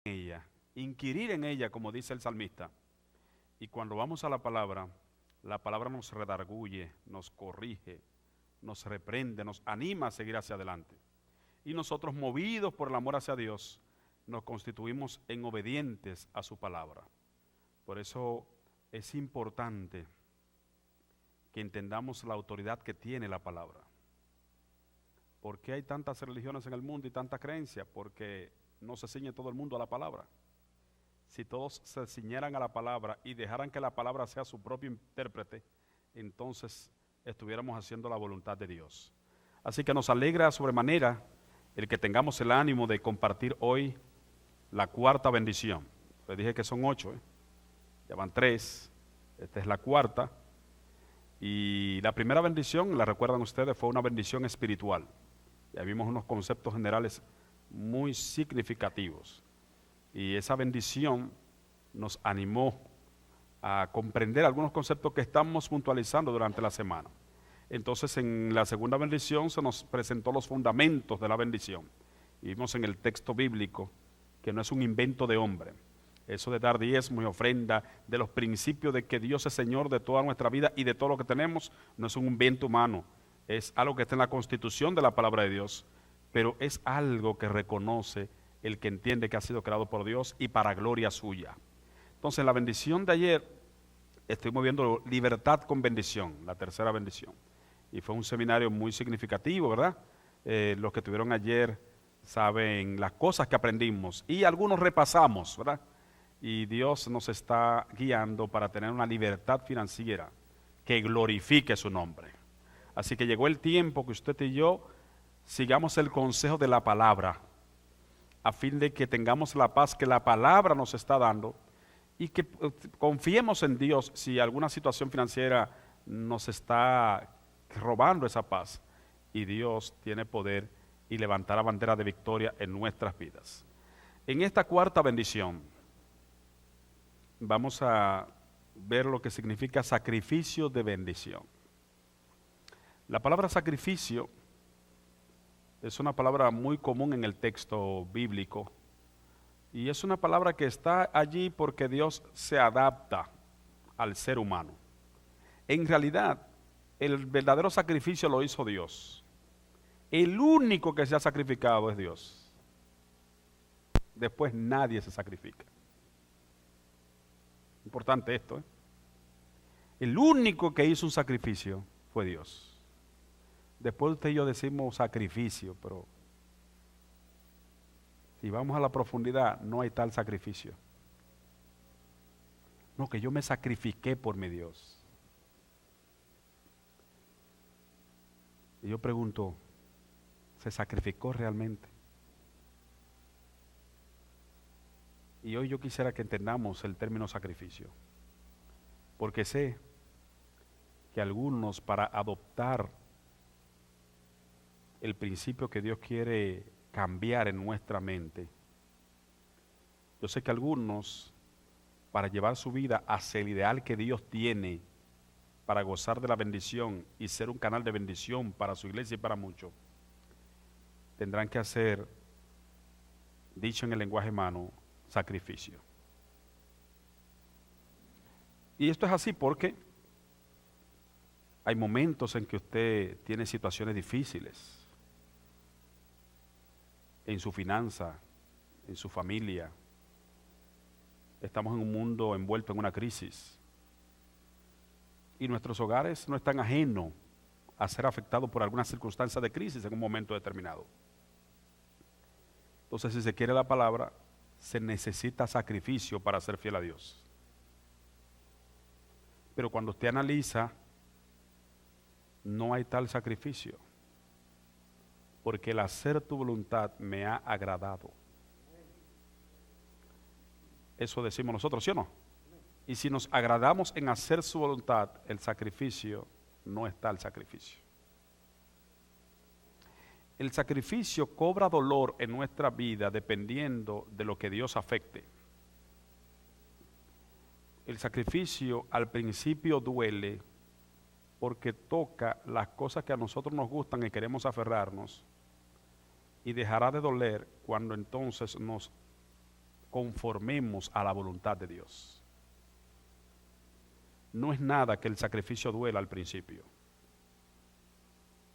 ella, inquirir en ella, como dice el salmista. Y cuando vamos a la palabra nos redarguye, nos corrige, nos reprende, nos anima a seguir hacia adelante. Y nosotros, movidos por el amor hacia Dios, nos constituimos en obedientes a su palabra. Por eso es importante que entendamos la autoridad que tiene la palabra. ¿Por qué hay tantas religiones en el mundo y tantas creencias? Porque no se ciñe todo el mundo a la palabra. Si todos se ciñeran a la palabra y dejaran que la palabra sea su propio intérprete, entonces estuviéramos haciendo la voluntad de Dios. Así que nos alegra sobremanera el que tengamos el ánimo de compartir hoy la cuarta bendición. Les dije que son 8, ya van 3, esta es la cuarta. Y la primera bendición, la recuerdan ustedes, fue una bendición espiritual. Ya vimos unos conceptos generales muy significativos. Y esa bendición nos animó a comprender algunos conceptos que estamos puntualizando durante la semana. Entonces, en la segunda bendición se nos presentó los fundamentos de la bendición. Y vimos en el texto bíblico que no es un invento de hombre. Eso de dar diezmo y ofrenda, de los principios de que Dios es Señor de toda nuestra vida y de todo lo que tenemos, no es un invento humano. Es algo que está en la constitución de la palabra de Dios, pero es algo que reconoce el que entiende que ha sido creado por Dios y para gloria suya. Entonces, la bendición de ayer, estuvimos viendo libertad con bendición, la tercera bendición. Y fue un seminario muy significativo, ¿verdad? Los que estuvieron ayer saben las cosas que aprendimos y algunos repasamos, ¿verdad? Y Dios nos está guiando para tener una libertad financiera que glorifique su nombre. Así que llegó el tiempo que usted y yo sigamos el consejo de la palabra, a fin de que tengamos la paz que la palabra nos está dando y que confiemos en Dios si alguna situación financiera nos está robando esa paz. Y Dios tiene poder y levantará bandera de victoria en nuestras vidas. En esta cuarta bendición vamos a ver lo que significa sacrificio de bendición. La palabra sacrificio es una palabra muy común en el texto bíblico y es una palabra que está allí porque Dios se adapta al ser humano. En realidad, el verdadero sacrificio lo hizo Dios. El único que se ha sacrificado es Dios. Después nadie se sacrifica. Importante esto, ¿eh? El único que hizo un sacrificio fue Dios. Después usted y yo decimos sacrificio, pero si vamos a la profundidad, no hay tal sacrificio. No, que yo me sacrifiqué por mi Dios. Y yo pregunto, ¿se sacrificó realmente? Y hoy yo quisiera que entendamos el término sacrificio, porque sé que algunos, para adoptar el principio que Dios quiere cambiar en nuestra mente, yo sé que algunos, para llevar su vida hacia el ideal que Dios tiene, para gozar de la bendición y ser un canal de bendición para su iglesia y para muchos, tendrán que hacer, dicho en el lenguaje humano, sacrificio. Y esto es así porque hay momentos en que usted tiene situaciones difíciles en su finanza, en su familia. Estamos en un mundo envuelto en una crisis y nuestros hogares no están ajenos a ser afectados por alguna circunstancia de crisis en un momento determinado. Entonces, si se quiere la palabra, se necesita sacrificio para ser fiel a Dios. Pero cuando usted analiza, no hay tal sacrificio, porque el hacer tu voluntad me ha agradado. Eso decimos nosotros, ¿sí o no? Y si nos agradamos en hacer su voluntad, el sacrificio, no está el sacrificio. El sacrificio cobra dolor en nuestra vida dependiendo de lo que Dios afecte. El sacrificio al principio duele porque toca las cosas que a nosotros nos gustan y queremos aferrarnos, y dejará de doler cuando entonces nos conformemos a la voluntad de Dios. No es nada que el sacrificio duela al principio.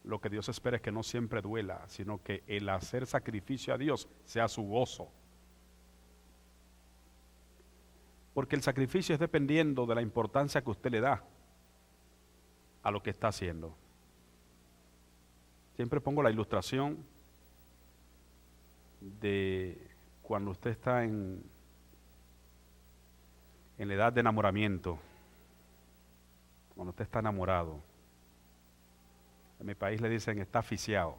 Lo que Dios espera es que no siempre duela, sino que el hacer sacrificio a Dios sea su gozo. Porque el sacrificio es dependiendo de la importancia que usted le da a lo que está haciendo. Siempre pongo la ilustración de cuando usted está en la edad de enamoramiento, cuando usted está enamorado. En mi país le dicen está asfixiado.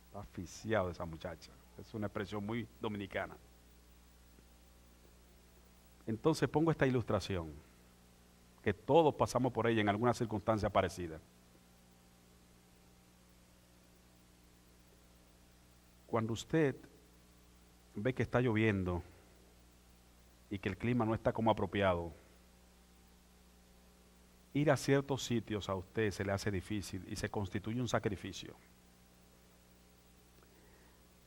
Está asfixiado esa muchacha. Es una expresión muy dominicana. Entonces pongo esta ilustración, que todos pasamos por ella en alguna circunstancia parecida. Cuando usted ve que está lloviendo y que el clima no está como apropiado, ir a ciertos sitios a usted se le hace difícil y se constituye un sacrificio.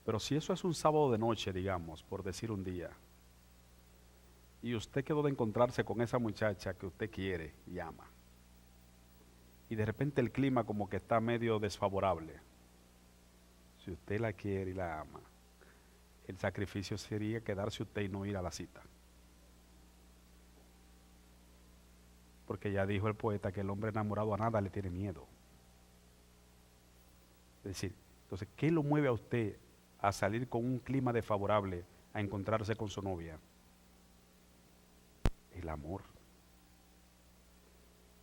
Pero si eso es un sábado de noche, digamos, por decir un día, y usted quedó de encontrarse con esa muchacha que usted quiere y ama, y de repente el clima como que está medio desfavorable, si usted la quiere y la ama, el sacrificio sería quedarse usted y no ir a la cita. Porque ya dijo el poeta que el hombre enamorado a nada le tiene miedo. Es decir, entonces, ¿qué lo mueve a usted a salir con un clima desfavorable a encontrarse con su novia? El amor.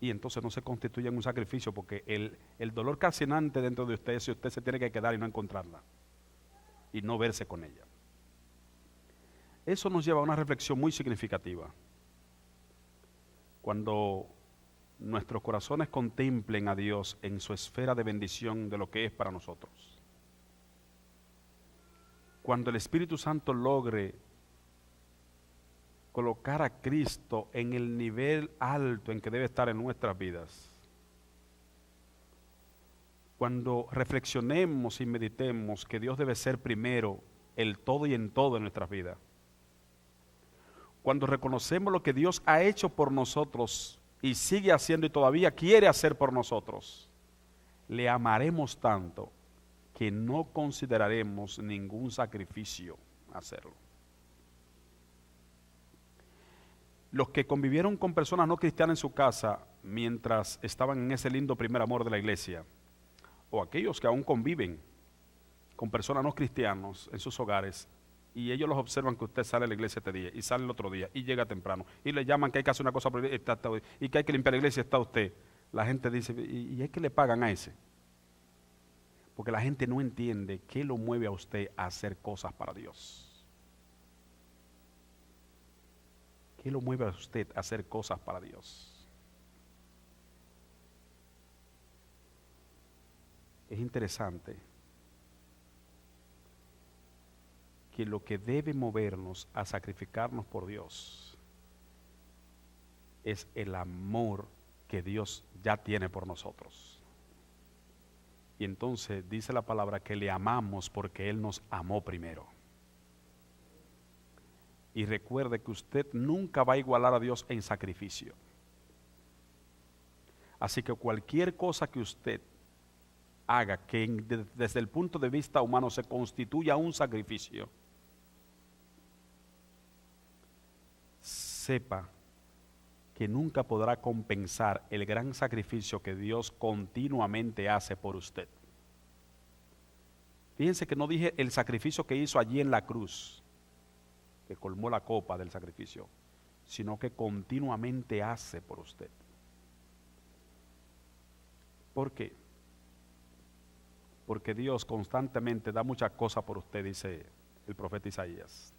Y entonces no se constituye en un sacrificio, porque el dolor calcinante dentro de usted, si usted se tiene que quedar y no encontrarla y no verse con ella. Eso nos lleva a una reflexión muy significativa. Cuando nuestros corazones contemplen a Dios en su esfera de bendición de lo que es para nosotros, cuando el Espíritu Santo logre colocar a Cristo en el nivel alto en que debe estar en nuestras vidas, cuando reflexionemos y meditemos que Dios debe ser primero el todo y en todo en nuestras vidas, cuando reconocemos lo que Dios ha hecho por nosotros y sigue haciendo y todavía quiere hacer por nosotros, le amaremos tanto que no consideraremos ningún sacrificio hacerlo. Los que convivieron con personas no cristianas en su casa mientras estaban en ese lindo primer amor de la iglesia, o aquellos que aún conviven con personas no cristianos en sus hogares, y ellos los observan que usted sale a la iglesia este día y sale el otro día y llega temprano y le llaman que hay que hacer una cosa y que hay que limpiar la iglesia, está usted. La gente dice, ¿y es que le pagan a ese? Porque la gente no entiende qué lo mueve a usted a hacer cosas para Dios. ¿Qué lo mueve a usted a hacer cosas para Dios? Es interesante que lo que debe movernos a sacrificarnos por Dios es el amor que Dios ya tiene por nosotros. Y entonces dice la palabra que le amamos porque Él nos amó primero. Y recuerde que usted nunca va a igualar a Dios en sacrificio. Así que cualquier cosa que usted haga que desde el punto de vista humano se constituya un sacrificio, sepa que nunca podrá compensar el gran sacrificio que Dios continuamente hace por usted. Fíjense que no dije el sacrificio que hizo allí en la cruz, que colmó la copa del sacrificio, sino que continuamente hace por usted. ¿Por qué? Porque Dios constantemente da muchas cosas por usted, dice el profeta Isaías.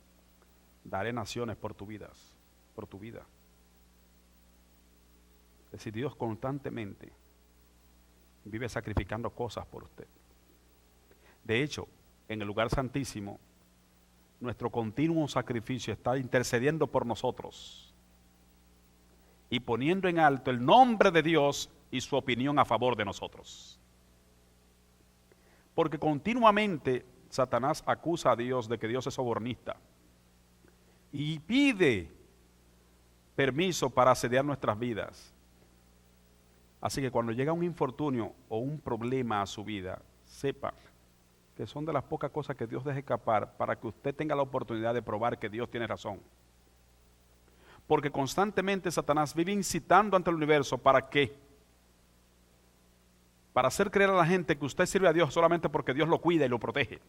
Daré naciones por tu vida. Es decir, Dios constantemente vive sacrificando cosas por usted. De hecho, en el lugar santísimo, nuestro continuo sacrificio está intercediendo por nosotros y poniendo en alto el nombre de Dios y su opinión a favor de nosotros. Porque continuamente Satanás acusa a Dios de que Dios es sobornista y pide permiso para asediar nuestras vidas. Así que cuando llega un infortunio o un problema a su vida, sepa que son de las pocas cosas que Dios deja escapar para que usted tenga la oportunidad de probar que Dios tiene razón. Porque constantemente Satanás vive incitando ante el universo ¿para qué? Para hacer creer a la gente que usted sirve a Dios solamente porque Dios lo cuida y lo protege.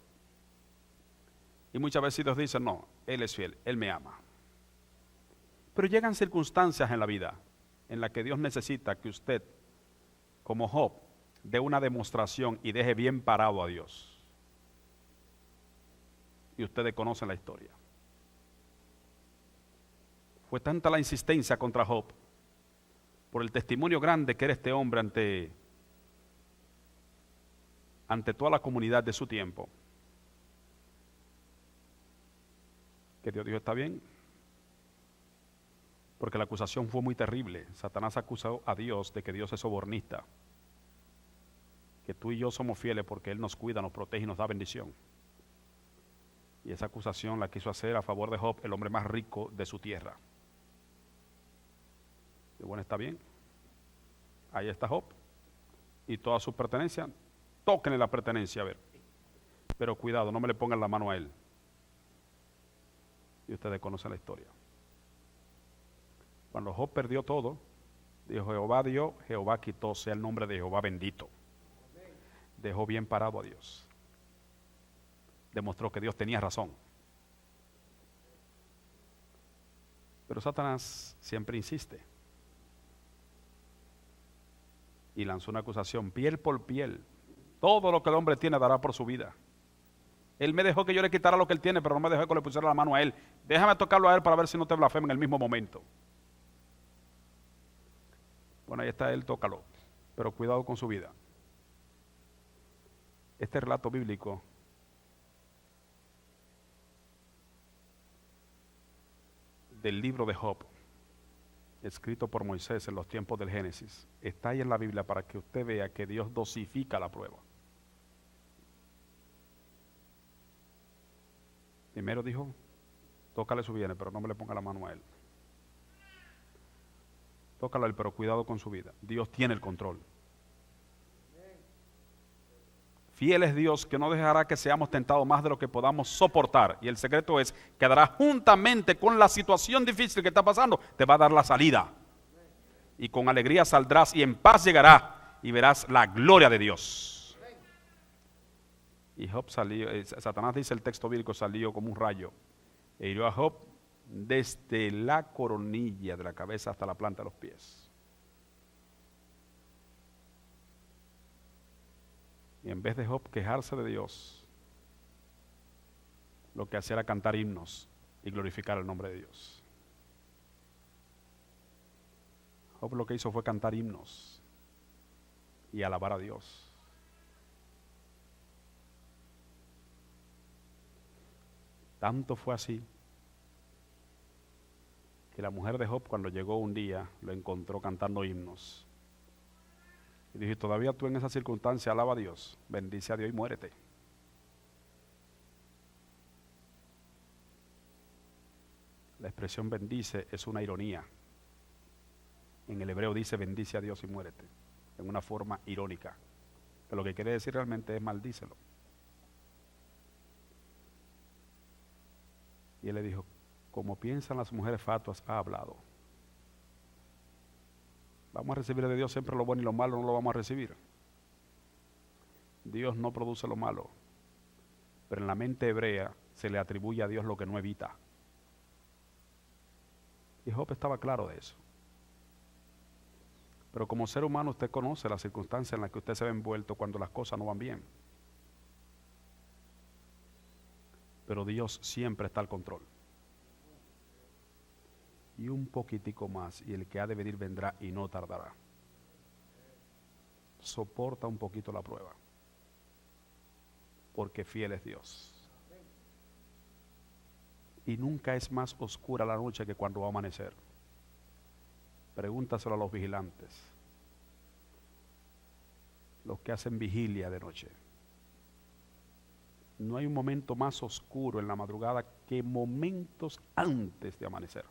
Y muchas veces Dios dice, no, Él es fiel, Él me ama. Pero llegan circunstancias en la vida en las que Dios necesita que usted, como Job, dé una demostración y deje bien parado a Dios. Y ustedes conocen la historia. Fue tanta la insistencia contra Job por el testimonio grande que era este hombre ante toda la comunidad de su tiempo, que Dios dijo, está bien, porque la acusación fue muy terrible. Satanás acusó a Dios de que Dios es sobornista, que tú y yo somos fieles porque Él nos cuida, nos protege y nos da bendición. Y esa acusación la quiso hacer a favor de Job, el hombre más rico de su tierra. Y bueno, está bien, ahí está Job y toda su pertenencia, tóquenle la pertenencia, a ver, pero cuidado, no me le pongan la mano a él. Y ustedes conocen la historia. Cuando Job perdió todo, dijo, Jehová dio, Jehová quitó, sea el nombre de Jehová bendito. Dejó bien parado a Dios. Demostró que Dios tenía razón. Pero Satanás siempre insiste. Y lanzó una acusación, piel por piel. Todo lo que el hombre tiene dará por su vida. Él me dejó que yo le quitara lo que él tiene, pero no me dejó que le pusiera la mano a él. Déjame tocarlo a él para ver si no te blasfema en el mismo momento. Bueno, ahí está él, tócalo. Pero cuidado con su vida. Este relato bíblico del libro de Job, escrito por Moisés en los tiempos del Génesis, está ahí en la Biblia para que usted vea que Dios dosifica la prueba. Primero dijo, tócale su bien, pero no me le ponga la mano a él. Tócalo a él, pero cuidado con su vida. Dios tiene el control. Fiel es Dios que no dejará que seamos tentados más de lo que podamos soportar. Y el secreto es que dará juntamente con la situación difícil que está pasando, te va a dar la salida. Y con alegría saldrás y en paz llegará y verás la gloria de Dios. Y Job salió, Satanás dice el texto bíblico, salió como un rayo e hirió a Job desde la coronilla de la cabeza hasta la planta de los pies. Y en vez de Job quejarse de Dios, lo que hacía era cantar himnos y glorificar el nombre de Dios. Job lo que hizo fue cantar himnos y alabar a Dios. Tanto fue así que la mujer de Job, cuando llegó un día, lo encontró cantando himnos. Y dije, todavía tú en esa circunstancia alaba a Dios, bendice a Dios y muérete. La expresión bendice es una ironía. En el hebreo dice bendice a Dios y muérete, en una forma irónica. Pero lo que quiere decir realmente es maldícelo. Y él le dijo, como piensan las mujeres fatuas, ha hablado. Vamos a recibir de Dios siempre lo bueno y lo malo no lo vamos a recibir. Dios no produce lo malo, pero en la mente hebrea se le atribuye a Dios lo que no evita. Y Job estaba claro de eso. Pero como ser humano usted conoce las circunstancias en las que usted se ve envuelto cuando las cosas no van bien. Pero Dios siempre está al control. Y un poquitico más, y el que ha de venir vendrá y no tardará. Soporta un poquito la prueba, porque fiel es Dios. Y nunca es más oscura la noche que cuando va a amanecer. Pregúntaselo a los vigilantes, los que hacen vigilia de noche. no hay un momento más oscuro en la madrugada que momentos antes de amanecer.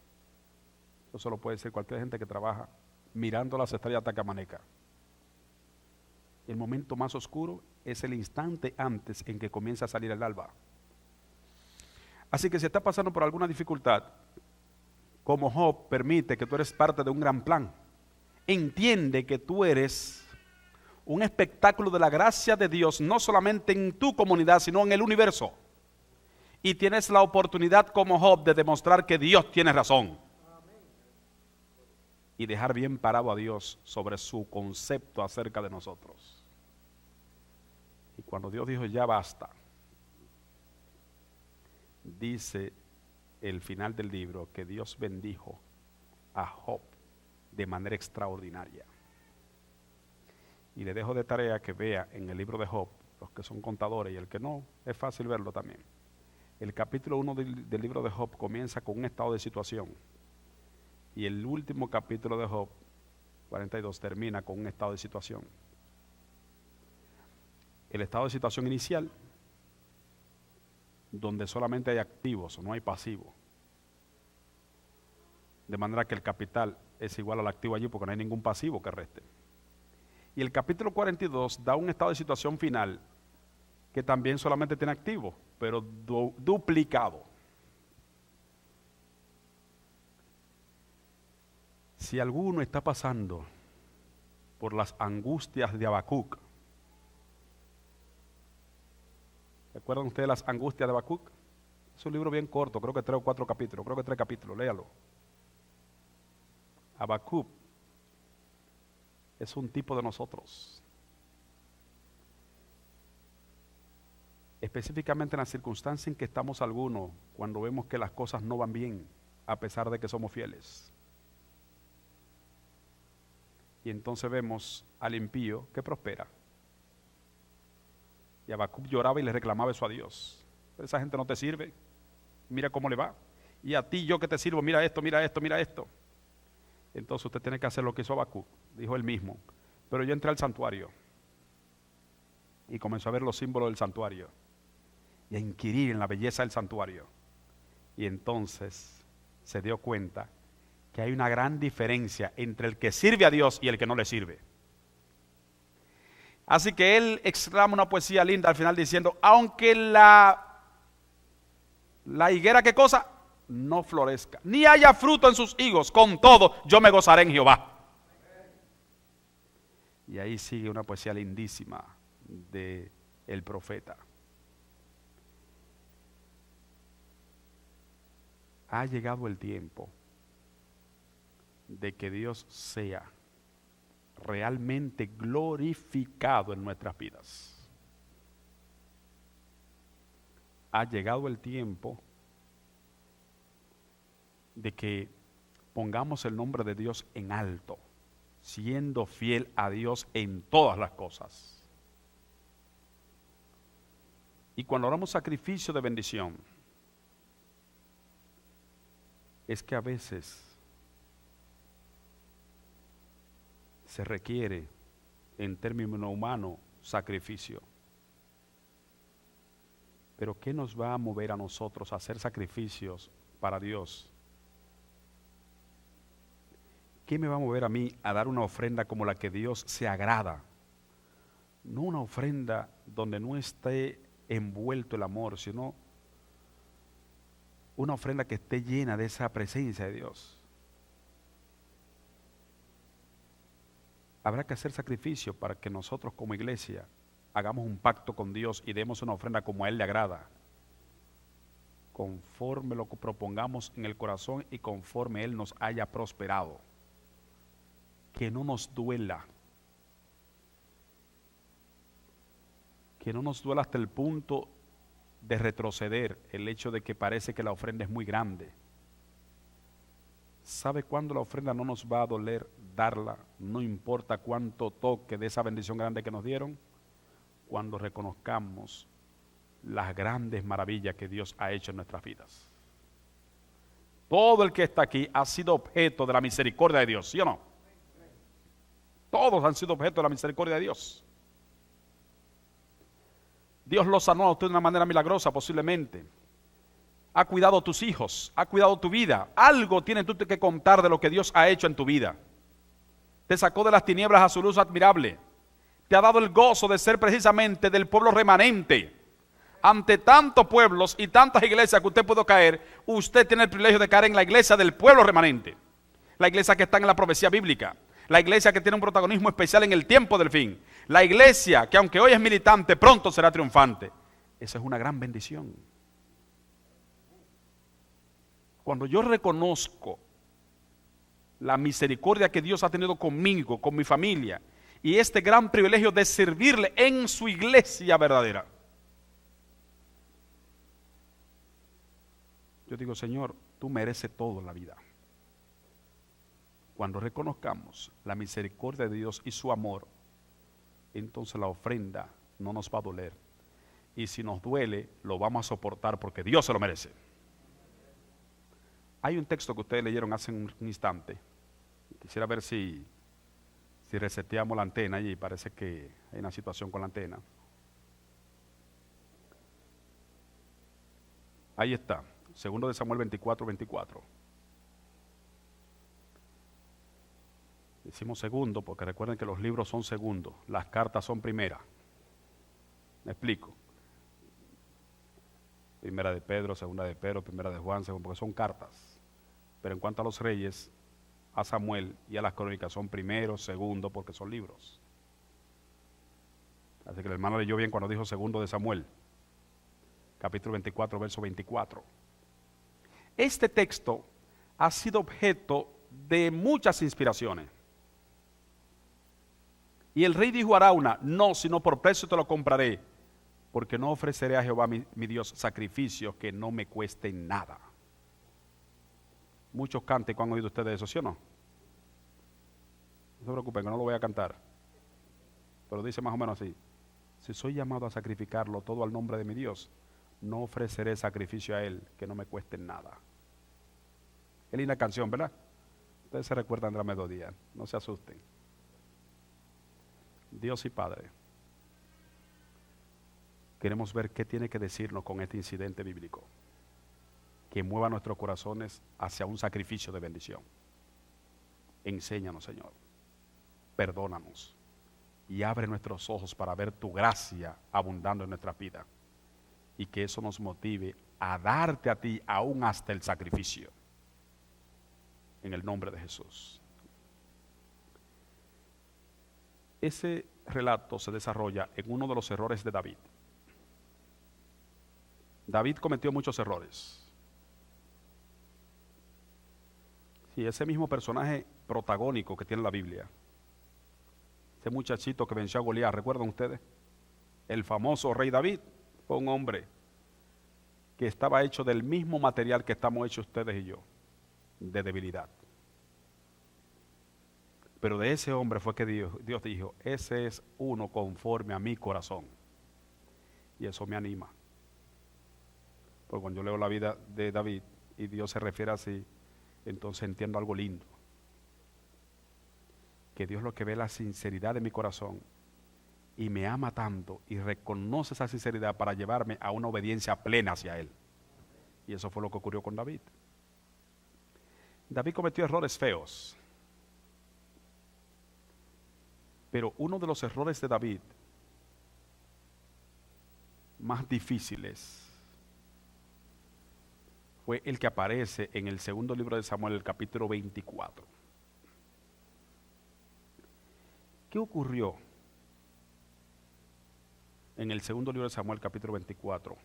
Eso lo puede decir cualquier gente que trabaja mirando las estrellas hasta que amanezca. El momento más oscuro es el instante antes en que comienza a salir el alba. Así que si estás pasando por alguna dificultad, como Job, permite que tú eres parte de un gran plan. Entiende que tú eres un espectáculo de la gracia de Dios, no solamente en tu comunidad, sino en el universo. Y tienes la oportunidad como Job de demostrar que Dios tiene razón. Y dejar bien parado a Dios sobre su concepto acerca de nosotros. Y cuando Dios dijo ya basta, dice el final del libro que Dios bendijo a Job de manera extraordinaria. Y le dejo de tarea que vea en el libro de Job, los que son contadores y el que no, es fácil verlo también. El capítulo 1 del libro de Job comienza con un estado de situación. Y el último capítulo de Job, 42, termina con un estado de situación. El estado de situación inicial, donde solamente hay activos, no hay pasivos. De manera que el capital es igual al activo allí porque no hay ningún pasivo que reste. Y el capítulo 42 da un estado de situación final que también solamente tiene activo, pero duplicado. Si alguno está pasando por las angustias de Habacuc, ¿recuerdan ustedes las angustias de Habacuc? Es un libro bien corto, creo que 3 o 4 capítulos, creo que 3 capítulos, léalo. Habacuc es un tipo de nosotros. Específicamente en la circunstancia en que estamos algunos, cuando vemos que las cosas no van bien, a pesar de que somos fieles. Y entonces vemos al impío que prospera. Y Habacuc lloraba y le reclamaba eso a Dios. Esa gente no te sirve, mira cómo le va. Y a ti yo que te sirvo, mira esto, mira esto, mira esto. Entonces usted tiene que hacer lo que hizo Habacuc, dijo él mismo. Pero yo entré al santuario y comenzó a ver los símbolos del santuario y a inquirir en la belleza del santuario. Y entonces se dio cuenta que hay una gran diferencia entre el que sirve a Dios y el que no le sirve. Así que él exclama una poesía linda al final diciendo, aunque la higuera, ¿qué cosa? No florezca, ni haya fruto en sus higos, con todo yo me gozaré en Jehová. Y ahí sigue una poesía lindísima de el profeta. Ha llegado el tiempo de que Dios sea realmente glorificado en nuestras vidas. Ha llegado el tiempo de que pongamos el nombre de Dios en alto, siendo fiel a Dios en todas las cosas. Y cuando oramos sacrificio de bendición, es que a veces se requiere, en términos humanos, sacrificio. Pero ¿qué nos va a mover a nosotros a hacer sacrificios para Dios? ¿Qué me va a mover a mí a dar una ofrenda como la que Dios se agrada? No una ofrenda donde no esté envuelto el amor, sino una ofrenda que esté llena de esa presencia de Dios. Habrá que hacer sacrificio para que nosotros como iglesia hagamos un pacto con Dios y demos una ofrenda como a Él le agrada, conforme lo que propongamos en el corazón y conforme Él nos haya prosperado. Que no nos duela, que no nos duela hasta el punto de retroceder el hecho de que parece que la ofrenda es muy grande. ¿Sabe cuándo la ofrenda no nos va a doler darla? No importa cuánto toque de esa bendición grande que nos dieron, cuando reconozcamos las grandes maravillas que Dios ha hecho en nuestras vidas. Todo el que está aquí ha sido objeto de la misericordia de Dios, ¿sí o no? Todos han sido objeto de la misericordia de Dios. Dios lo sanó a usted de una manera milagrosa posiblemente. Ha cuidado tus hijos, ha cuidado tu vida. Algo tienes tú que contar de lo que Dios ha hecho en tu vida. Te sacó de las tinieblas a su luz admirable. Te ha dado el gozo de ser precisamente del pueblo remanente. Ante tantos pueblos y tantas iglesias que usted pudo caer, usted tiene el privilegio de caer en la iglesia del pueblo remanente. La iglesia que está en la profecía bíblica. La iglesia que tiene un protagonismo especial en el tiempo del fin. La iglesia que aunque hoy es militante, pronto será triunfante. Esa es una gran bendición. Cuando yo reconozco la misericordia que Dios ha tenido conmigo, con mi familia, y este gran privilegio de servirle en su iglesia verdadera, yo digo, Señor, tú mereces todo en la vida. Cuando reconozcamos la misericordia de Dios y su amor, entonces la ofrenda no nos va a doler. Y si nos duele, lo vamos a soportar porque Dios se lo merece. Hay un texto que ustedes leyeron hace un instante. Quisiera ver si reseteamos la antena allí. Parece que hay una situación con la antena. Ahí está. Segundo de Samuel 24:24. Decimos segundo porque recuerden que los libros son segundos, las cartas son primera. Me explico. Primera de Pedro, segunda de Pedro, primera de Juan, porque son cartas. Pero en cuanto a los reyes, a Samuel y a las crónicas son primero, segundo, porque son libros. Así que el hermano leyó bien cuando dijo segundo de Samuel, capítulo 24, verso 24. Este texto ha sido objeto de muchas inspiraciones. Y el rey dijo a Arauna, no, sino por precio te lo compraré, porque no ofreceré a Jehová mi Dios sacrificios que no me cuesten nada. Muchos cánticos han oído ustedes eso, ¿sí o no? No se preocupen, que no lo voy a cantar. Pero dice más o menos así: si soy llamado a sacrificarlo todo al nombre de mi Dios, no ofreceré sacrificio a Él que no me cueste nada. Es linda canción, ¿verdad? Ustedes se recuerdan de la melodía, no se asusten. Dios y Padre, queremos ver qué tiene que decirnos con este incidente bíblico que mueva nuestros corazones hacia un sacrificio de bendición. Enséñanos, Señor, perdónanos y abre nuestros ojos para ver tu gracia abundando en nuestra vida, y que eso nos motive a darte a ti aún hasta el sacrificio, en el nombre de Jesús. Ese relato se desarrolla en uno de los errores de David. David cometió muchos errores. Sí, ese mismo personaje protagónico que tiene la Biblia, ese muchachito que venció a Goliat, ¿recuerdan ustedes? El famoso rey David fue un hombre que estaba hecho del mismo material que estamos hechos ustedes y yo, de debilidad. Pero de ese hombre fue que Dios dijo, ese es uno conforme a mi corazón. Y eso me anima. Porque cuando yo leo la vida de David y Dios se refiere así, entonces entiendo algo lindo. Que Dios lo que ve es la sinceridad de mi corazón y me ama tanto y reconoce esa sinceridad para llevarme a una obediencia plena hacia Él. Y eso fue lo que ocurrió con David. David cometió errores feos. Pero uno de los errores de David más difíciles fue el que aparece en el segundo libro de Samuel, el capítulo 24. ¿Qué ocurrió en el segundo libro de Samuel, capítulo 24?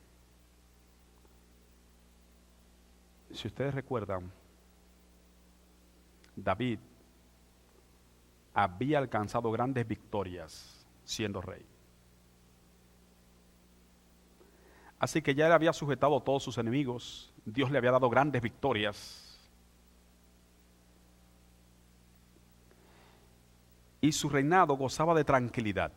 Si ustedes recuerdan, David había alcanzado grandes victorias siendo rey. Así que ya le había sujetado a todos sus enemigos. Dios le había dado grandes victorias. Y su reinado gozaba de tranquilidad.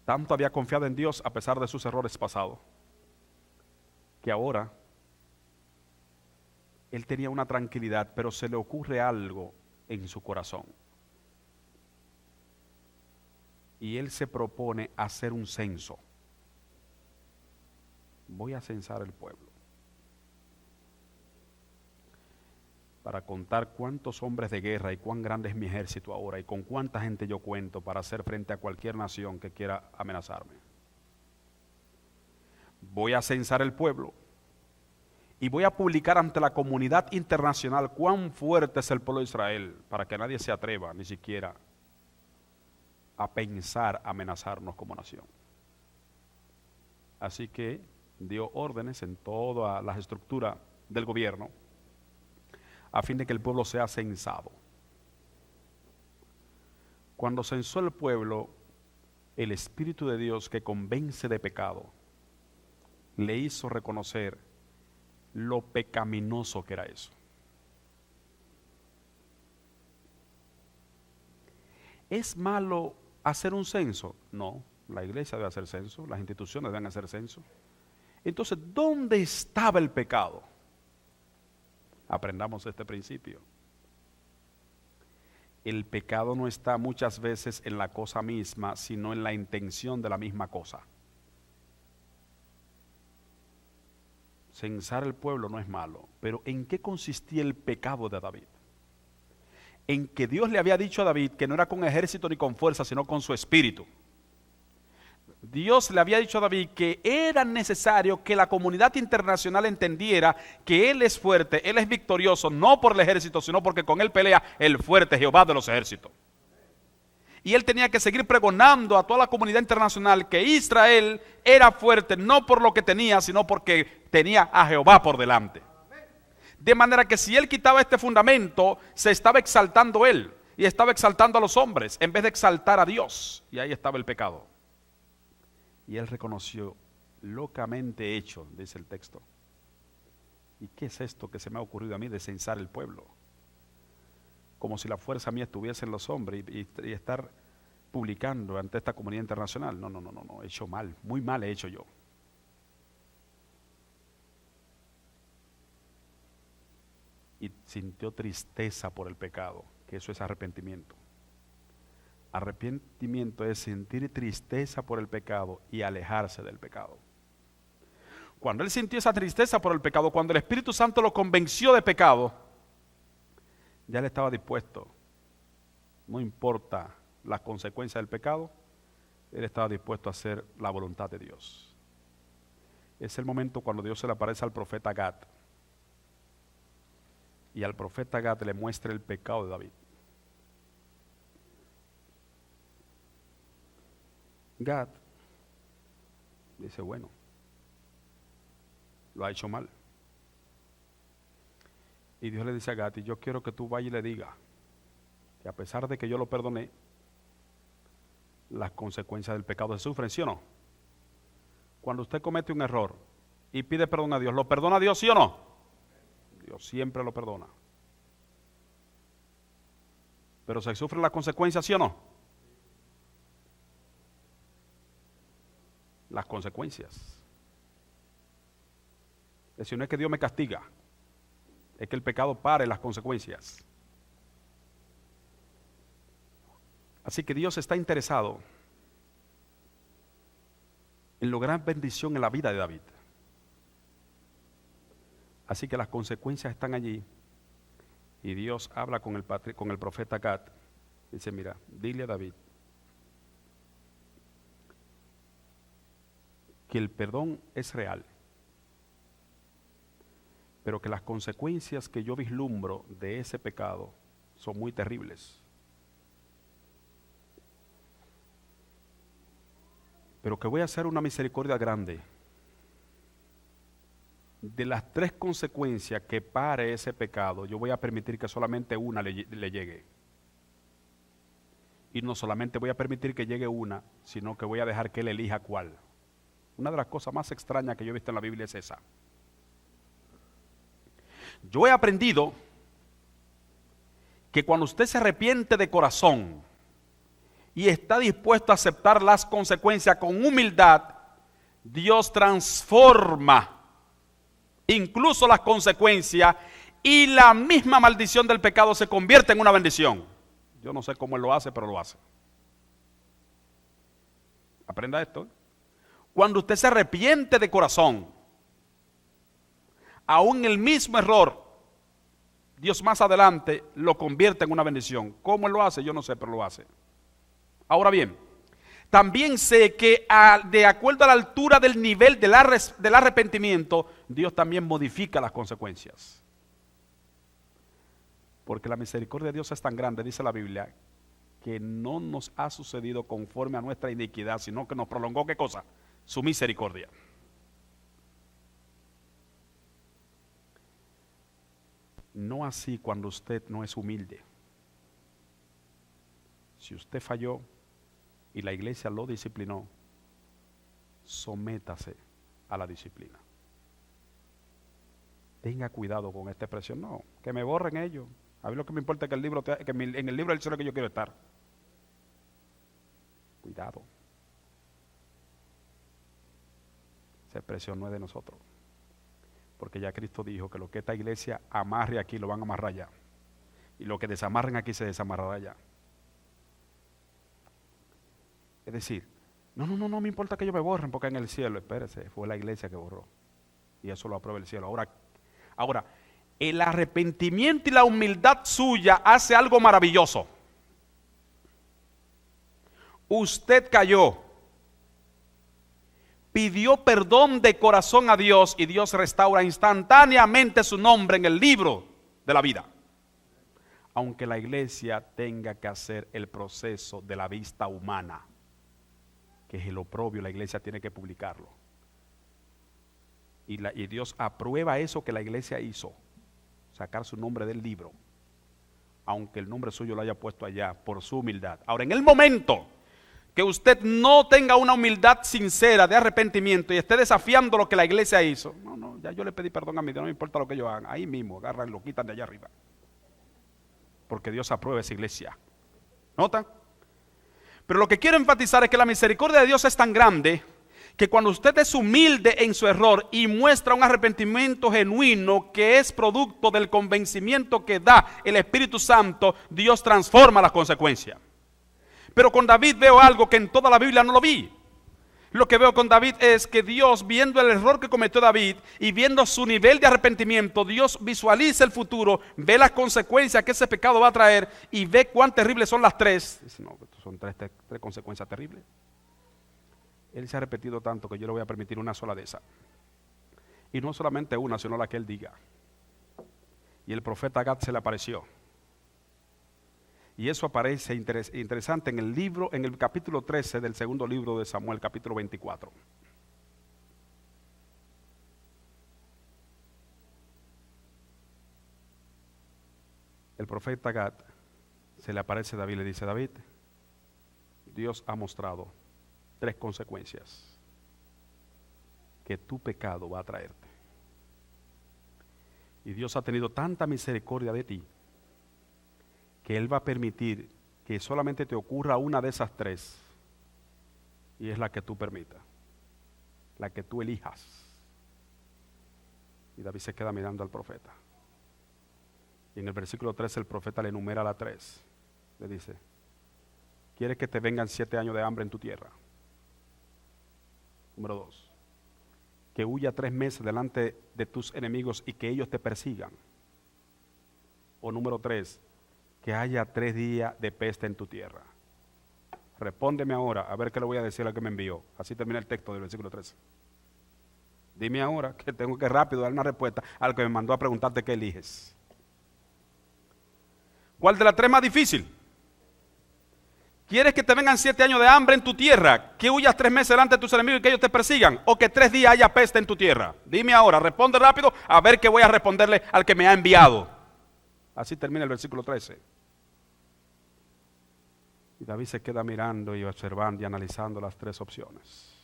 Tanto había confiado en Dios a pesar de sus errores pasados, que ahora él tenía una tranquilidad, pero se le ocurre algo en su corazón. y él se propone hacer un censo. Voy a censar el pueblo para contar cuántos hombres de guerra y cuán grande es mi ejército ahora y con cuánta gente yo cuento para hacer frente a cualquier nación que quiera amenazarme. Voy a censar el pueblo y voy a publicar ante la comunidad internacional cuán fuerte es el pueblo de Israel, para que nadie se atreva ni siquiera a pensar amenazarnos como nación. Así que dio órdenes en todas las estructuras del gobierno a fin de que el pueblo sea censado. Cuando censó el pueblo, el Espíritu de Dios que convence de pecado le hizo reconocer lo pecaminoso que era eso. ¿Es malo hacer un censo? No, la iglesia debe hacer censo, las instituciones deben hacer censo. Entonces, ¿dónde estaba el pecado? Aprendamos este principio. El pecado no está muchas veces en la cosa misma, sino en la intención de la misma cosa. Censar el pueblo no es malo, pero ¿en qué consistía el pecado de David? En que Dios le había dicho a David que no era con ejército ni con fuerza, sino con su espíritu. Dios le había dicho a David que era necesario que la comunidad internacional entendiera que Él es fuerte, Él es victorioso, no por el ejército, sino porque con Él pelea el fuerte Jehová de los ejércitos. Y Él tenía que seguir pregonando a toda la comunidad internacional que Israel era fuerte, no por lo que tenía, sino porque tenía a Jehová por delante. De manera que si Él quitaba este fundamento, se estaba exaltando Él, y estaba exaltando a los hombres, en vez de exaltar a Dios, y ahí estaba el pecado. Y él reconoció, locamente hecho, dice el texto. ¿Y qué es esto que se me ha ocurrido a mí de censar el pueblo? Como si la fuerza mía estuviese en los hombres y estar publicando ante esta comunidad internacional. No, he hecho mal, muy mal he hecho yo. Y sintió tristeza por el pecado, que eso es arrepentimiento. Arrepentimiento es sentir tristeza por el pecado y alejarse del pecado. Cuando él sintió esa tristeza por el pecado, cuando el Espíritu Santo lo convenció de pecado, ya él estaba dispuesto, no importa las consecuencias del pecado, él estaba dispuesto a hacer la voluntad de Dios. Es el momento cuando Dios se le aparece al profeta Gad, y al profeta Gad le muestra el pecado de David. Gad dice, bueno, lo ha hecho mal. Y Dios le dice a Gad, y yo quiero que tú vayas y le digas que a pesar de que yo lo perdoné, las consecuencias del pecado se sufren, ¿sí o no? Cuando usted comete un error y pide perdón a Dios, ¿lo perdona Dios, sí o no? Dios siempre lo perdona. Pero se sufren las consecuencias, ¿sí o no? Las consecuencias. Es decir, no es que Dios me castiga, es que el pecado pare las consecuencias. Así que Dios está interesado en lograr bendición en la vida de David. Así que las consecuencias están allí y Dios habla con el profeta Gad. Dice, mira, dile a David que el perdón es real, pero que las consecuencias que yo vislumbro de ese pecado son muy terribles. Pero que voy a hacer una misericordia grande. De las 3 consecuencias que pare ese pecado, yo voy a permitir que solamente una le llegue. Y no solamente voy a permitir que llegue una, sino que voy a dejar que él elija cuál. Una de las cosas más extrañas que yo he visto en la Biblia es esa. Yo he aprendido que cuando usted se arrepiente de corazón y está dispuesto a aceptar las consecuencias con humildad, Dios transforma incluso las consecuencias y la misma maldición del pecado se convierte en una bendición. Yo no sé cómo Él lo hace, pero lo hace. Aprenda esto. Cuando usted se arrepiente de corazón, aún el mismo error, Dios más adelante lo convierte en una bendición. ¿Cómo Él lo hace? Yo no sé, pero lo hace. Ahora bien, también sé que de acuerdo a la altura del nivel del arrepentimiento, Dios también modifica las consecuencias. Porque la misericordia de Dios es tan grande, dice la Biblia, que no nos ha sucedido conforme a nuestra iniquidad, sino que nos prolongó, ¿qué cosa? Su misericordia. No así cuando usted no es humilde. Si usted falló y la iglesia lo disciplinó, sométase a la disciplina. Tenga cuidado con esta expresión. No, que me borren ellos. A mí lo que me importa es que en el libro del cielo que yo quiero estar. Cuidado. Esa expresión no es de nosotros. Porque ya Cristo dijo que lo que esta iglesia amarre aquí lo van a amarrar allá. Y lo que desamarren aquí se desamarrará allá. Es decir, no me importa que ellos me borren porque en el cielo, espérese, fue la iglesia que borró. Y eso lo aprueba el cielo. Ahora, el arrepentimiento y la humildad suya hace algo maravilloso. Usted cayó, pidió perdón de corazón a Dios y Dios restaura instantáneamente su nombre en el libro de la vida. Aunque la iglesia tenga que hacer el proceso de la vista humana, que es el oprobio, la iglesia tiene que publicarlo. Y Dios aprueba eso que la iglesia hizo, sacar su nombre del libro, aunque el nombre suyo lo haya puesto allá por su humildad. Ahora, en el momento que usted no tenga una humildad sincera de arrepentimiento y esté desafiando lo que la iglesia hizo, no, ya yo le pedí perdón a mi Dios, no me importa lo que ellos hagan, ahí mismo agarran y lo quitan de allá arriba, porque Dios aprueba esa iglesia. ¿Nota? Pero lo que quiero enfatizar es que la misericordia de Dios es tan grande que cuando usted es humilde en su error y muestra un arrepentimiento genuino que es producto del convencimiento que da el Espíritu Santo, Dios transforma las consecuencias. Pero con David veo algo que en toda la Biblia no lo vi. Lo que veo con David es que Dios, viendo el error que cometió David y viendo su nivel de arrepentimiento, Dios visualiza el futuro, ve las consecuencias que ese pecado va a traer y ve cuán terribles son las tres. Dice, no, son tres consecuencias terribles. Él se ha repetido tanto que yo le voy a permitir una sola de esas. Y no solamente una, sino la que él diga. Y el profeta Gad se le apareció. Y eso aparece interesante en el capítulo 13 del segundo libro de Samuel, capítulo 24. El profeta Gad se le aparece a David y le dice, David, Dios ha mostrado tres consecuencias que tu pecado va a traerte. Y Dios ha tenido tanta misericordia de ti que Él va a permitir que solamente te ocurra una de esas tres, y es la que tú permitas, la que tú elijas. Y David se queda mirando al profeta. Y en el versículo 13 el profeta le enumera la tres. Le dice, ¿quieres que te vengan 7 años de hambre en tu tierra? Número 2, que huya 3 meses delante de tus enemigos y que ellos te persigan. O número 3, que haya 3 días de peste en tu tierra. Respóndeme ahora, a ver qué le voy a decir al que me envió. Así termina el texto del versículo 13. Dime ahora, que tengo que rápido dar una respuesta al que me mandó a preguntarte qué eliges. ¿Cuál de las 3 más difícil? ¿Quieres que te vengan 7 años de hambre en tu tierra? ¿Que huyas 3 meses delante de tus enemigos y que ellos te persigan? ¿O que 3 días haya peste en tu tierra? Dime ahora, responde rápido, a ver qué voy a responderle al que me ha enviado. Así termina el versículo 13. Y David se queda mirando y observando y analizando las 3 opciones.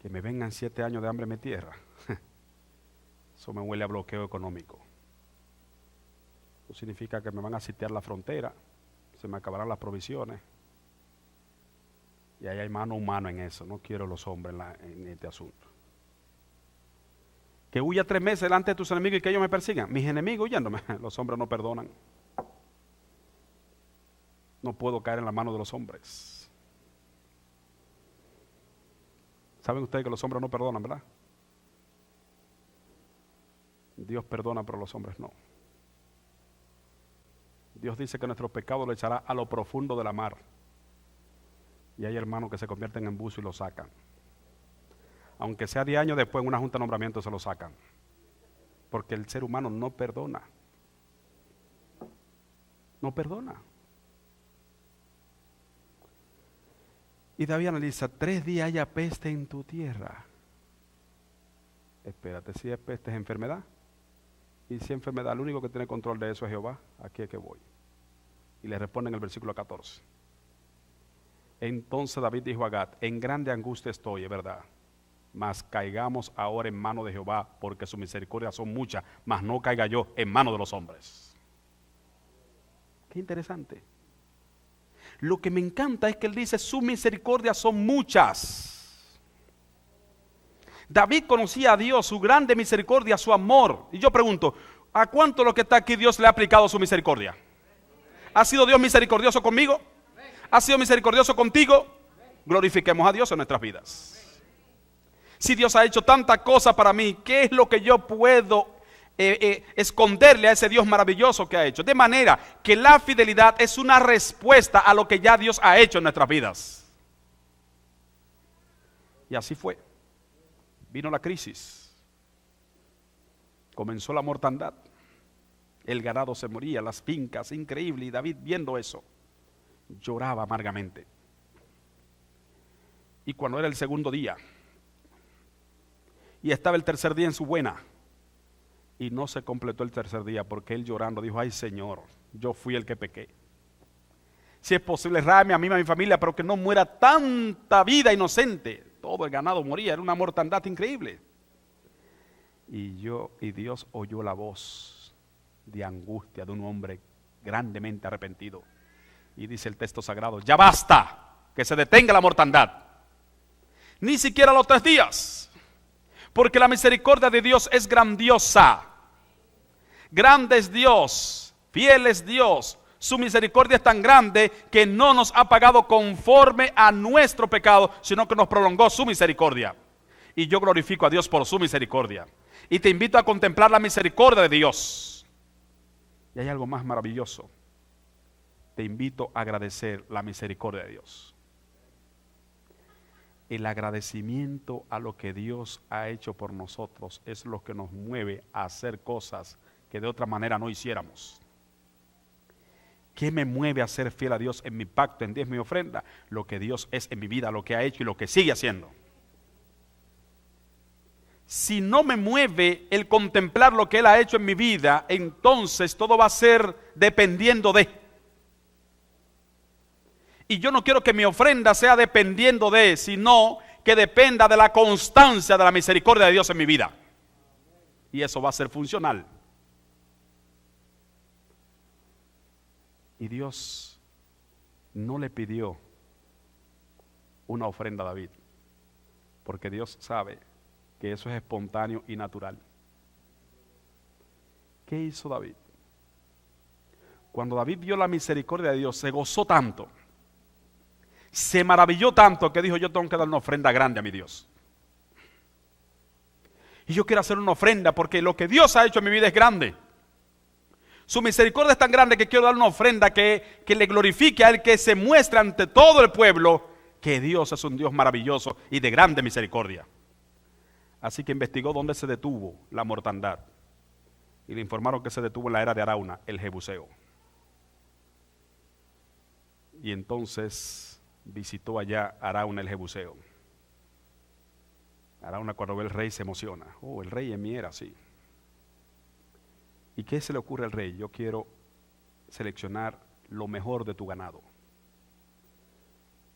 Que me vengan 7 años de hambre en mi tierra. Eso me huele a bloqueo económico. Eso significa que me van a sitiar la frontera, se me acabarán las provisiones. Y ahí hay mano humana en eso. No quiero los hombres en este asunto. Que huya 3 meses delante de tus enemigos y que ellos me persigan. Mis enemigos huyéndome, los hombres no perdonan. No puedo caer en la mano de los hombres. ¿Saben ustedes que los hombres no perdonan, verdad? Dios perdona, pero los hombres no. Dios dice que nuestros pecados lo echará a lo profundo de la mar. Y hay hermanos que se convierten en buzo y lo sacan. Aunque sea 10 años después en una junta de nombramiento se lo sacan. Porque el ser humano no perdona. No perdona. Y David analiza, 3 días haya peste en tu tierra. Espérate, si es peste es enfermedad. Y si es enfermedad, el único que tiene control de eso es Jehová. Aquí es que voy. Y le responde en el versículo 14. Entonces David dijo a Gad, en grande angustia estoy, es verdad. Mas caigamos ahora en mano de Jehová, porque sus misericordias son muchas, mas no caiga yo en mano de los hombres. Qué interesante. Lo que me encanta es que él dice, sus misericordias son muchas. David conocía a Dios, su grande misericordia, su amor. Y yo pregunto, ¿a cuánto lo que está aquí Dios le ha aplicado su misericordia? ¿Ha sido Dios misericordioso conmigo? ¿Ha sido misericordioso contigo? Glorifiquemos a Dios en nuestras vidas. Si Dios ha hecho tanta cosa para mí, ¿qué es lo que yo puedo esconderle a ese Dios maravilloso que ha hecho? De manera que la fidelidad es una respuesta a lo que ya Dios ha hecho en nuestras vidas. Y así fue. Vino la crisis. Comenzó la mortandad. El ganado se moría, las fincas, increíble. Y David, viendo eso, lloraba amargamente. Y cuando era el segundo día, y estaba el tercer día en su buena, y no se completó el tercer día, porque él llorando dijo, ay Señor, yo fui el que pequé. Si es posible, ráeme a mí y a mi familia, pero que no muera tanta vida inocente. Todo el ganado moría, era una mortandad increíble. Y Dios oyó la voz de angustia de un hombre grandemente arrepentido. Y dice el texto sagrado, ya basta, que se detenga la mortandad. Ni siquiera los 3 días. Porque la misericordia de Dios es grandiosa. Grande es Dios, fiel es Dios. Su misericordia es tan grande que no nos ha pagado conforme a nuestro pecado, sino que nos prolongó su misericordia. Y yo glorifico a Dios por su misericordia. Y te invito a contemplar la misericordia de Dios. Y hay algo más maravilloso. Te invito a agradecer la misericordia de Dios. El agradecimiento a lo que Dios ha hecho por nosotros es lo que nos mueve a hacer cosas que de otra manera no hiciéramos. ¿Qué me mueve a ser fiel a Dios en mi pacto, en 10 mi ofrenda? Lo que Dios es en mi vida, lo que ha hecho y lo que sigue haciendo. Si no me mueve el contemplar lo que Él ha hecho en mi vida, entonces todo va a ser dependiendo de. Y yo no quiero que mi ofrenda sea dependiendo de, sino que dependa de la constancia de la misericordia de Dios en mi vida. Y eso va a ser funcional. Y Dios no le pidió una ofrenda a David, porque Dios sabe que eso es espontáneo y natural. ¿Qué hizo David? Cuando David vio la misericordia de Dios, se gozó tanto, se maravilló tanto que dijo, yo tengo que dar una ofrenda grande a mi Dios. Y yo quiero hacer una ofrenda porque lo que Dios ha hecho en mi vida es grande. Su misericordia es tan grande que quiero dar una ofrenda que le glorifique a Él, que se muestre ante todo el pueblo que Dios es un Dios maravilloso y de grande misericordia. Así que investigó dónde se detuvo la mortandad. Y le informaron que se detuvo en la era de Arauna, el Jebuseo. Y entonces visitó allá Arauna el Jebuseo. Arauna, cuando ve al rey, se emociona. Oh, el rey en mí era así. ¿Y qué se le ocurre al rey? Yo quiero seleccionar lo mejor de tu ganado.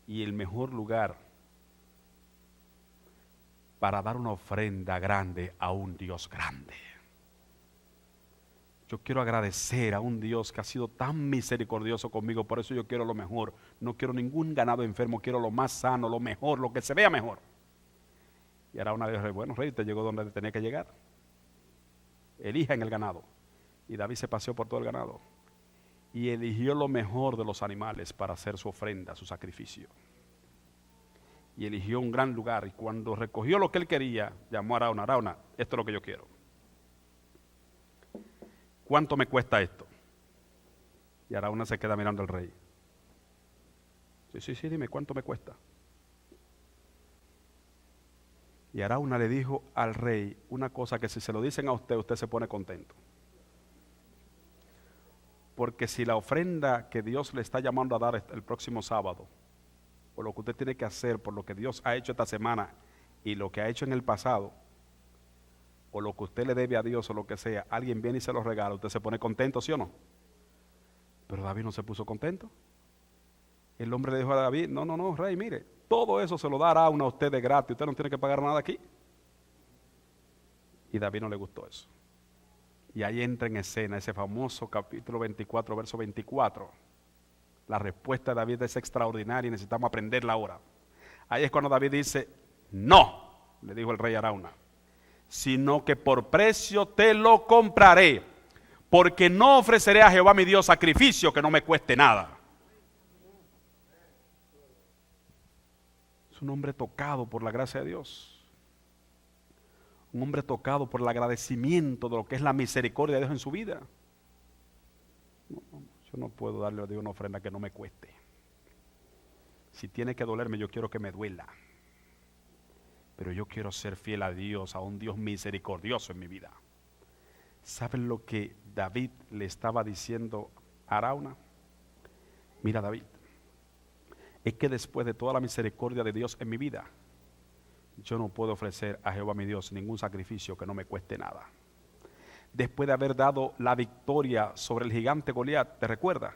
Y el mejor lugar para dar una ofrenda grande a un Dios grande. Yo quiero agradecer a un Dios que ha sido tan misericordioso conmigo, por eso yo quiero lo mejor. No quiero ningún ganado enfermo, quiero lo más sano, lo mejor, lo que se vea mejor. Y Arauna dijo, bueno, rey, te llegó donde tenía que llegar. Elija en el ganado. Y David se paseó por todo el ganado. y eligió lo mejor de los animales para hacer su ofrenda, su sacrificio. Y eligió un gran lugar, y cuando recogió lo que él quería, llamó a Arauna: Arauna, esto es lo que yo quiero. ¿Cuánto me cuesta esto? Y Arauna se queda mirando al rey. Sí, dime, ¿cuánto me cuesta? Y Arauna le dijo al rey una cosa que si se lo dicen a usted, usted se pone contento. Porque si la ofrenda que Dios le está llamando a dar el próximo sábado, por lo que usted tiene que hacer, por lo que Dios ha hecho esta semana y lo que ha hecho en el pasado, o lo que usted le debe a Dios o lo que sea, alguien viene y se lo regala, usted se pone contento, ¿sí o no? Pero David no se puso contento. El hombre le dijo a David: no, rey, mire, todo eso se lo dará a usted de gratis, usted no tiene que pagar nada aquí. Y David no le gustó eso. Y ahí entra en escena ese famoso capítulo 24, verso 24. La respuesta de David es extraordinaria y necesitamos aprenderla ahora. Ahí es cuando David dice: no, le dijo el rey Arauna, sino que por precio te lo compraré, porque no ofreceré a Jehová mi Dios sacrificio que no me cueste nada. Es un hombre tocado por la gracia de Dios. Un hombre tocado por el agradecimiento de lo que es la misericordia de Dios en su vida. Yo no puedo darle a Dios una ofrenda que no me cueste. Si tiene que dolerme, yo quiero que me duela. Pero yo quiero ser fiel a Dios, a un Dios misericordioso en mi vida. ¿Saben lo que David le estaba diciendo a Arauna? Mira, David, es que después de toda la misericordia de Dios en mi vida, yo no puedo ofrecer a Jehová mi Dios ningún sacrificio que no me cueste nada. Después de haber dado la victoria sobre el gigante Goliat, ¿te recuerdas?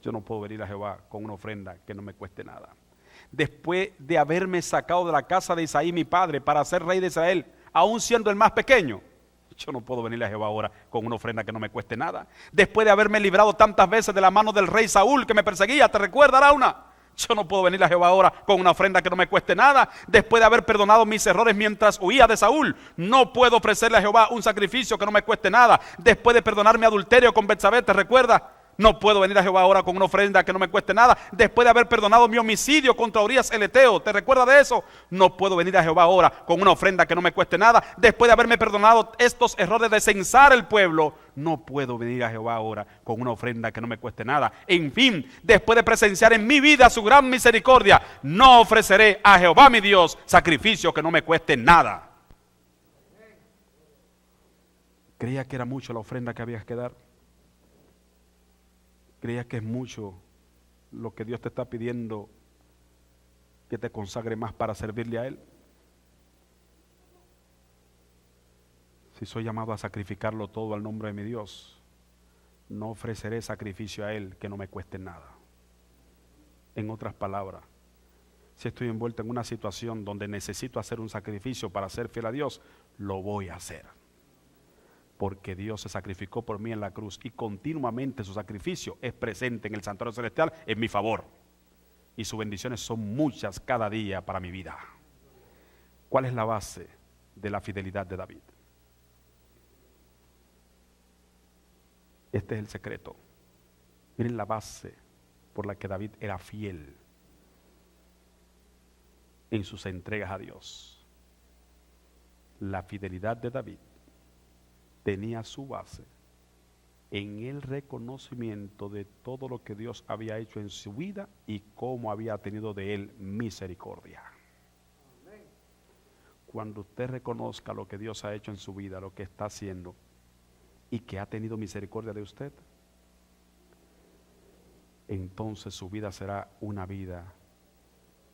Yo no puedo venir a Jehová con una ofrenda que no me cueste nada. Después de haberme sacado de la casa de Isaí mi padre para ser rey de Israel, aún siendo el más pequeño, yo no puedo venir a Jehová ahora con una ofrenda que no me cueste nada. Después de haberme librado tantas veces de la mano del rey Saúl que me perseguía, ¿te recuerdas, Arauna? Yo no puedo venir a Jehová ahora con una ofrenda que no me cueste nada. Después de haber perdonado mis errores mientras huía de Saúl, no puedo ofrecerle a Jehová un sacrificio que no me cueste nada. Después de perdonar mi adulterio con Betsabé, ¿te recuerdas? No puedo venir a Jehová ahora con una ofrenda que no me cueste nada. Después de haber perdonado mi homicidio contra Urías el Eteo, ¿te recuerdas de eso? No puedo venir a Jehová ahora con una ofrenda que no me cueste nada. Después de haberme perdonado estos errores de censar el pueblo, no puedo venir a Jehová ahora con una ofrenda que no me cueste nada. En fin, después de presenciar en mi vida su gran misericordia, no ofreceré a Jehová mi Dios sacrificio que no me cueste nada. Creía que era mucho la ofrenda que había que dar. ¿Creías que es mucho lo que Dios te está pidiendo que te consagre más para servirle a Él? Si soy llamado a sacrificarlo todo al nombre de mi Dios, no ofreceré sacrificio a Él que no me cueste nada. En otras palabras, si estoy envuelto en una situación donde necesito hacer un sacrificio para ser fiel a Dios, lo voy a hacer. Porque Dios se sacrificó por mí en la cruz y continuamente su sacrificio es presente en el santuario celestial en mi favor. Y sus bendiciones son muchas cada día para mi vida. ¿Cuál es la base de la fidelidad de David? Este es el secreto. Miren la base por la que David era fiel en sus entregas a Dios. La fidelidad de David tenía su base en el reconocimiento de todo lo que Dios había hecho en su vida y cómo había tenido de él misericordia. Cuando usted reconozca lo que Dios ha hecho en su vida, lo que está haciendo y que ha tenido misericordia de usted, entonces su vida será una vida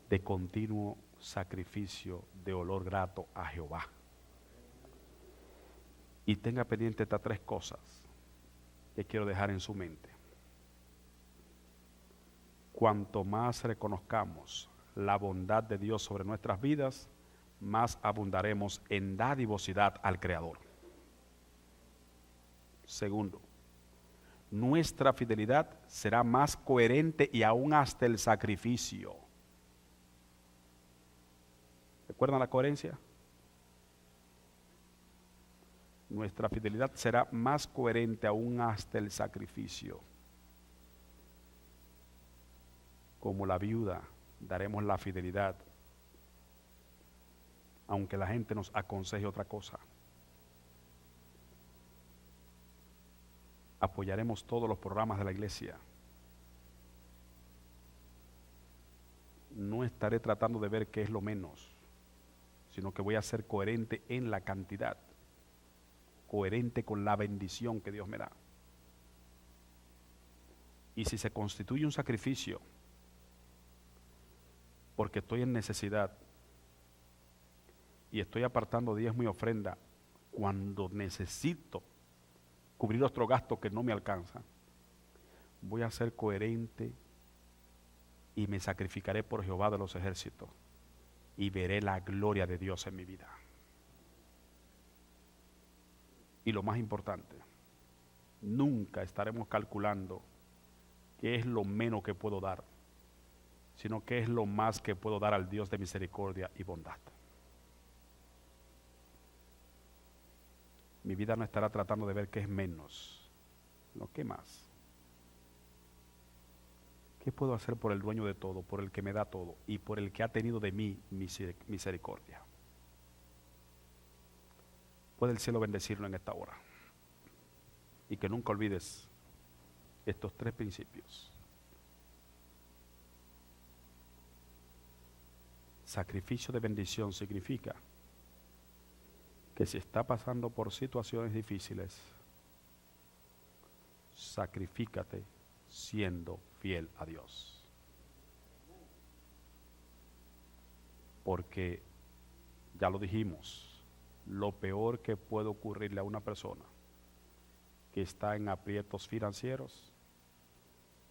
de continuo sacrificio de olor grato a Jehová. Y tenga pendiente estas tres cosas que quiero dejar en su mente. Cuanto más reconozcamos la bondad de Dios sobre nuestras vidas, más abundaremos en dadivosidad al Creador. Segundo, nuestra fidelidad será más coherente y aún hasta el sacrificio. ¿Recuerdan la coherencia? Nuestra fidelidad será más coherente aún hasta el sacrificio. Como la viuda, daremos la fidelidad, aunque la gente nos aconseje otra cosa. Apoyaremos todos los programas de la iglesia. No estaré tratando de ver qué es lo menos, sino que voy a ser coherente en la cantidad, coherente con la bendición que Dios me da. Y si se constituye un sacrificio, porque estoy en necesidad y estoy apartando diezmo y ofrenda cuando necesito cubrir otro gasto que no me alcanza, voy a ser coherente y me sacrificaré por Jehová de los ejércitos y veré la gloria de Dios en mi vida. Y lo más importante, nunca estaremos calculando qué es lo menos que puedo dar, sino qué es lo más que puedo dar al Dios de misericordia y bondad. Mi vida no estará tratando de ver qué es menos, sino qué más. ¿Qué puedo hacer por el dueño de todo, por el que me da todo y por el que ha tenido de mí misericordia? Puede el cielo bendecirlo en esta hora. Y que nunca olvides estos 3 principios. Sacrificio de bendición significa que si está pasando por situaciones difíciles, sacrifícate siendo fiel a Dios. Porque, ya lo dijimos, lo peor que puede ocurrirle a una persona que está en aprietos financieros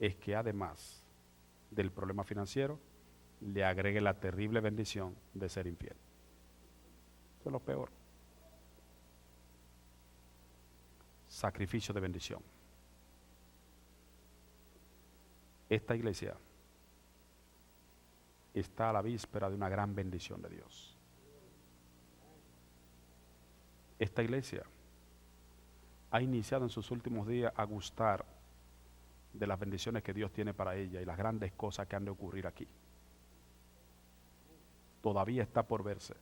es que además del problema financiero le agregue la terrible bendición de ser infiel. Eso es lo peor. Sacrificio de bendición. Esta iglesia está a la víspera de una gran bendición de Dios. Esta iglesia ha iniciado en sus últimos días a gustar de las bendiciones que Dios tiene para ella y las grandes cosas que han de ocurrir aquí. Todavía está por verse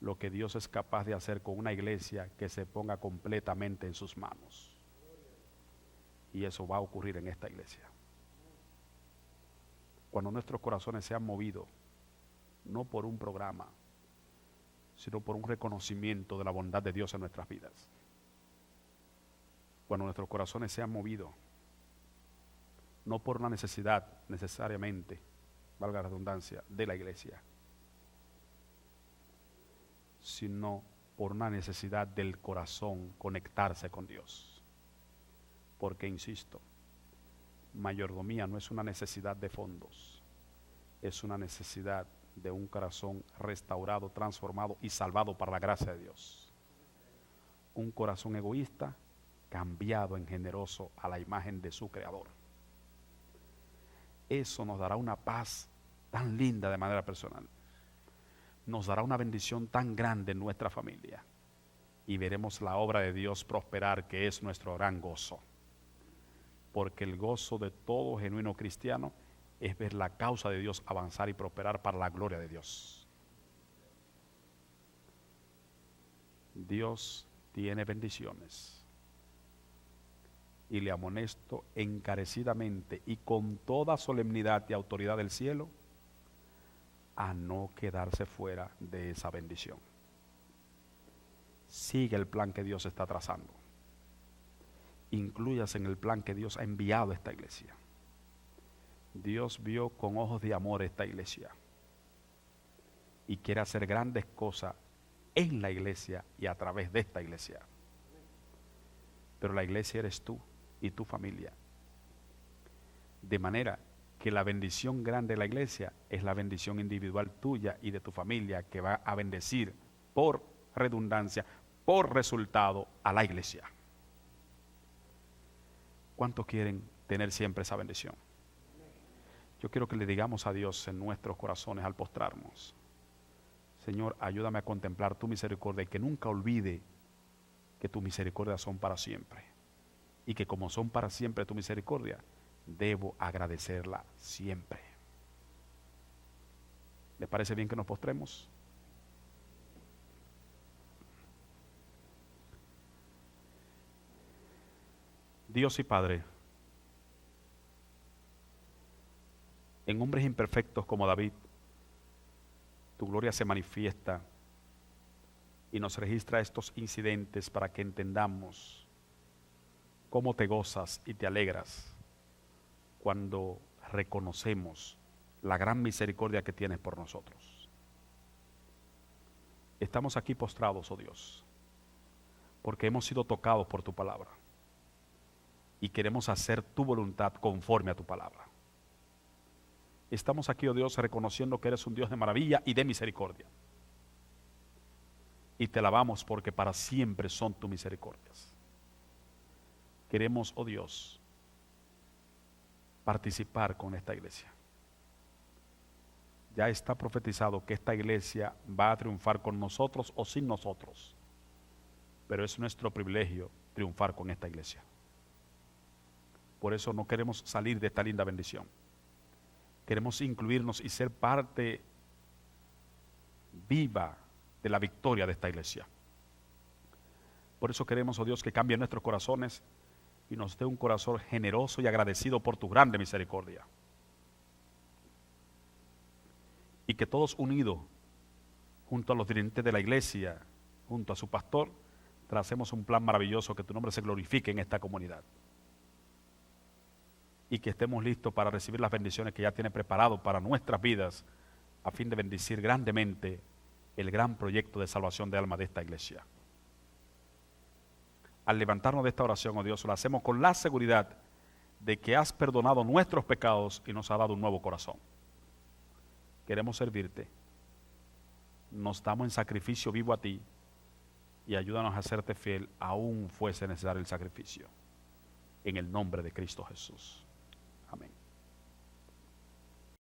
lo que Dios es capaz de hacer con una iglesia que se ponga completamente en sus manos. Y eso va a ocurrir en esta iglesia. Cuando nuestros corazones sean movidos, no por un programa, sino por un reconocimiento de la bondad de Dios en nuestras vidas. Cuando nuestros corazones sean movidos, no por una necesidad necesariamente, valga la redundancia, de la iglesia, sino por una necesidad del corazón conectarse con Dios. Porque, insisto, mayordomía no es una necesidad de fondos, es una necesidad de un corazón restaurado, transformado y salvado para la gracia de Dios. Un corazón egoísta cambiado en generoso a la imagen de su Creador. Eso nos dará una paz tan linda de manera personal. Nos dará una bendición tan grande en nuestra familia. Y veremos la obra de Dios prosperar, que es nuestro gran gozo. Porque el gozo de todo genuino cristiano es ver la causa de Dios avanzar y prosperar para la gloria de Dios. Dios tiene bendiciones. Y le amonesto encarecidamente y con toda solemnidad y autoridad del cielo a no quedarse fuera de esa bendición. Sigue el plan que Dios está trazando. Inclúyase en el plan que Dios ha enviado a esta iglesia. Dios vio con ojos de amor esta iglesia y quiere hacer grandes cosas en la iglesia y a través de esta iglesia. Pero la iglesia eres tú y tu familia. De manera que la bendición grande de la iglesia es la bendición individual tuya y de tu familia, que va a bendecir por redundancia, por resultado a la iglesia. ¿Cuántos quieren tener siempre esa bendición? Yo quiero que le digamos a Dios en nuestros corazones al postrarnos: Señor, ayúdame a contemplar tu misericordia y que nunca olvide que tus misericordias son para siempre. Y que como son para siempre tu misericordia, debo agradecerla siempre. ¿Le parece bien que nos postremos? Dios y Padre, en hombres imperfectos como David, tu gloria se manifiesta y nos registra estos incidentes para que entendamos cómo te gozas y te alegras cuando reconocemos la gran misericordia que tienes por nosotros. Estamos aquí postrados, oh Dios, porque hemos sido tocados por tu palabra y queremos hacer tu voluntad conforme a tu palabra. Estamos aquí, oh Dios, reconociendo que eres un Dios de maravilla y de misericordia. Y te alabamos porque para siempre son tus misericordias. Queremos, oh Dios, participar con esta iglesia. Ya está profetizado que esta iglesia va a triunfar con nosotros o sin nosotros. Pero es nuestro privilegio triunfar con esta iglesia. Por eso no queremos salir de esta linda bendición. Queremos incluirnos y ser parte viva de la victoria de esta iglesia. Por eso queremos, oh Dios, que cambie nuestros corazones y nos dé un corazón generoso y agradecido por tu grande misericordia. Y que todos unidos, junto a los dirigentes de la iglesia, junto a su pastor, tracemos un plan maravilloso, que tu nombre se glorifique en esta comunidad. Y que estemos listos para recibir las bendiciones que ya tiene preparado para nuestras vidas, a fin de bendecir grandemente el gran proyecto de salvación de alma de esta iglesia. Al levantarnos de esta oración, oh Dios, lo hacemos con la seguridad de que has perdonado nuestros pecados y nos has dado un nuevo corazón. Queremos servirte, nos damos en sacrificio vivo a ti y ayúdanos a hacerte fiel, aún fuese necesario el sacrificio. En el nombre de Cristo Jesús. Amén.